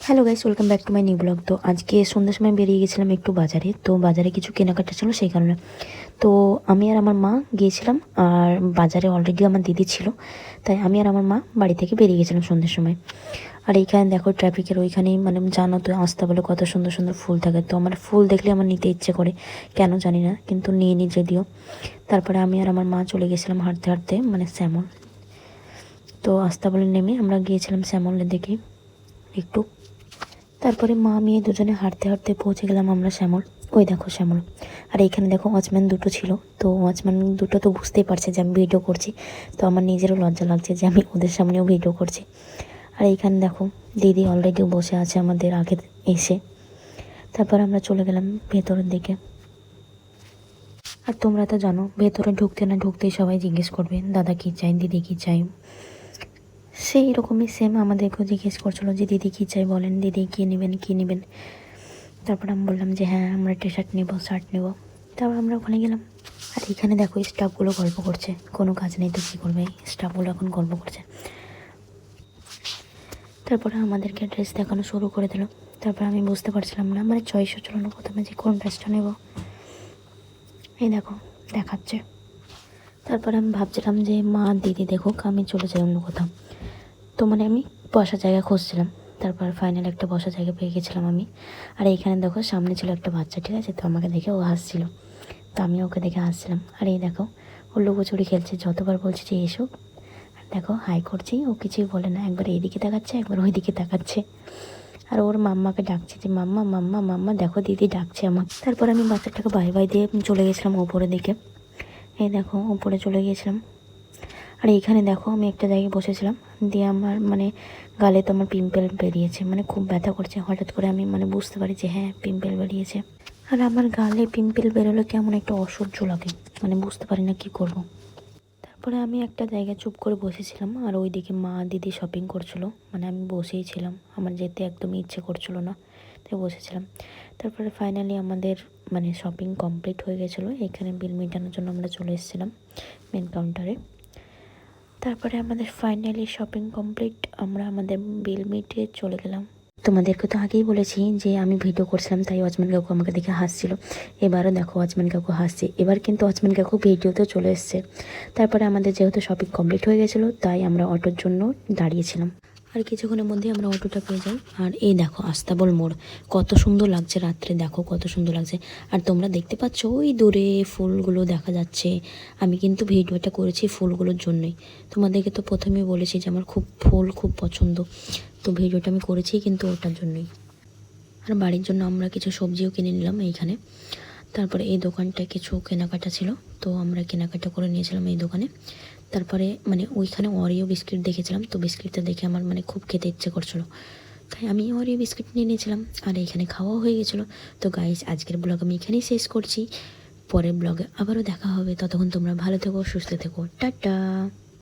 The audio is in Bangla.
Hello guys, welcome back to my new blog. তো আজকে সন্ধ্যার সময় বেরিয়ে গেছিলাম একটু বাজারে। তো বাজারে কিছু কেনাকাটা ছিল সেই কারণে। তো আমি আর আমার মা গিয়েছিলাম, আর বাজারে অলরেডি আমার দিদি ছিল, তাই আমি আর আমার মা বাড়ি থেকে বেরিয়ে গেছিলাম সন্ধ্যের সময়। আর এইখানে দেখো ট্রাফিকের ওইখানেই মানে জানো তো আস্তা বলে কত সুন্দর সুন্দর ফুল থাকে। তো আমার ফুল দেখলে আমার নিতে ইচ্ছে করে, কেন জানি না, কিন্তু নিয়ে নি যদিও। তারপরে আমি আর আমার মা চলে গেছিলাম হাঁটতে হাঁটতে মানে শ্যামল। তো আস্তা বলে নেমে আমরা গিয়েছিলাম শ্যামলের দিকে একটু। তারপরে মা মেয়ে দুজনে হাঁটতে হাঁটতে পৌঁছে গেলাম আমরা শ্যামল। ওই দেখো শ্যামল। আর এইখানে দেখো ওয়াচম্যান দুটো ছিল। তো ওয়াচম্যান দুটো তো বুঝতেই পারছে যে আমি ভিডিও করছি। তো আমার নিজেরও লজ্জা লাগছে যে আমি ওদের সামনেও ভিডিও করছি। আর এইখানে দেখো দিদি অলরেডি বসে আছে আমাদের আগে এসে। তারপর আমরা চলে গেলাম ভেতরের দিকে। আর তোমরা তো জানো ভেতরে ঢুকতে না ঢুকতেই সবাই জিজ্ঞেস করবে দাদা কী চাই, দিদি কী চাই। সেই রকমই সেম আমাদেরকেও জিজ্ঞেস করছিলো যে দিদি কী চাই বলেন, দিদি কী নেবেন কী নেবেন। তারপর আমি বললাম যে হ্যাঁ আমরা টি শার্ট নেবো, শার্ট নেবো। তারপর আমরা ওখানে গেলাম। আর এখানে দেখো স্টাফগুলো গল্প করছে, কোনো কাজ নেই তো কী করবে, স্টাফগুলো এখন গল্প করছে। তারপরে আমাদেরকে ড্রেস দেখানো শুরু করে দিল। তারপর আমি বুঝতে পারছিলাম না মানে চয়েসও ছিল না প্রথমে যে কোন ড্রেসটা নেব। এই দেখো দেখাচ্ছে। তারপরে আমি ভাবছিলাম যে মা দিদি দেখুক, আমি চলে যাই অন্য কোথাও। তো মানে আমি বসার জায়গা খুঁজছিলাম। তারপর ফাইনাল একটা বসার জায়গা পেয়ে গেছিলাম আমি। আর এইখানে দেখো সামনে ছিল একটা বাচ্চা, ঠিক আছে, তো আমাকে দেখে ও হাসছিল। তো আমি ওকে দেখে হাসছিলাম। আর এই দেখো ও লুকোচুরি খেলছে, যতবার বলছে যে এসো। আর দেখো হাই করছি, ও কিছুই বলে না, একবার এইদিকে তাকাচ্ছে একবার ওই দিকে তাকাচ্ছে। আর ওর মাম্মাকে ডাকছে যে মাম্মা মাম্মা মাম্মা, দেখো দিদি ডাকছে আমাকে। তারপর আমি বাচ্চাটাকে বাই বাই দিয়ে চলে গেছিলাম ওপরের দিকে। এই দেখো ওপরে চলে গিয়েছিলাম। আর এইখানে দেখো আমি একটা জায়গায় বসেছিলাম, দিয়ে আমার মানে গালে তো আমার পিম্পল বেরিয়েছে, মানে খুব ব্যথা করছে। হঠাৎ করে আমি মানে বুঝতে পারি যে হ্যাঁ পিম্পল বেরিয়েছে। আর আমার গালে পিম্পল বেরোলে কেমন একটা অসহ্য লাগে, মানে বুঝতে পারি না কি করব। তারপরে আমি একটা জায়গায় চুপ করে বসেছিলাম, আর ওইদিকে মা দিদি শপিং করছিলো, মানে আমি বসেই ছিলাম, আমার যেতে একদমই ইচ্ছে করছিল না, তাই বসেছিলাম। তারপরে ফাইনালি আমাদের মানে শপিং কমপ্লিট হয়ে গেছিলো। এখানে বিল মেটানোর জন্য আমরা চলে এসেছিলাম মেন কাউন্টারে। তারপরে আমাদের ফাইনালি শপিং কমপ্লিট, আমরা আমাদের বিল মিটিয়ে চলে গেলাম। তোমাদেরকে তো আগেই বলেছি যে আমি ভিডিও করছিলাম, তাই ওয়াচম্যান কাকু আমাকে দেখে হাসছিল। এবারও দেখো ওয়াচম্যান কাকু হাসছে, এবার কিন্তু ওয়াচম্যান কাকু ভিডিওতেও চলে এসছে। তারপরে আমাদের যেহেতু শপিং কমপ্লিট হয়ে গেছিলো, তাই আমরা অটোর জন্য দাঁড়িয়েছিলাম। আর কিছুক্ষণের মধ্যে আমরা অটোটা পেয়ে যাই। আর এই দেখো আস্তাবল মোড়, কত সুন্দর লাগছে রাত্রে, দেখো কত সুন্দর লাগছে। আর তোমরা দেখতে পাচ্ছ ওই দূরে ফুলগুলো দেখা যাচ্ছে। আমি কিন্তু ভিডিওটা করেছি ফুলগুলোর জন্যই। তোমাদেরকে তো প্রথমেই বলেছি যে আমার ফুল খুব পছন্দ, তো ভিডিওটা আমি করেছি কিন্তু ওটার জন্যই। আর বাড়ির জন্য আমরা কিছু সবজিও কিনে নিলাম এইখানে। তারপরে এই দোকানটায় কিছু কেনাকাটা ছিল, তো আমরা কেনাকাটা করে নিয়েছিলাম এই দোকানে। তারপরে মানে ওইখানে অরিও বিস্কিট দেখেছিলাম, তো বিস্কিটটা দেখে আমার মানে খুব খেতে ইচ্ছে করছিলো, তাই আমি অরিও বিস্কিট নিয়ে নিয়েছিলাম। আর এইখানে খাওয়াও হয়ে গেছিলো। তো গাইস আজকের ব্লগ আমি এখানেই শেষ করছি, পরের ব্লগে আবারও দেখা হবে। ততক্ষণ তোমরা ভালো থেকো, সুস্থ থেকো, টাটা।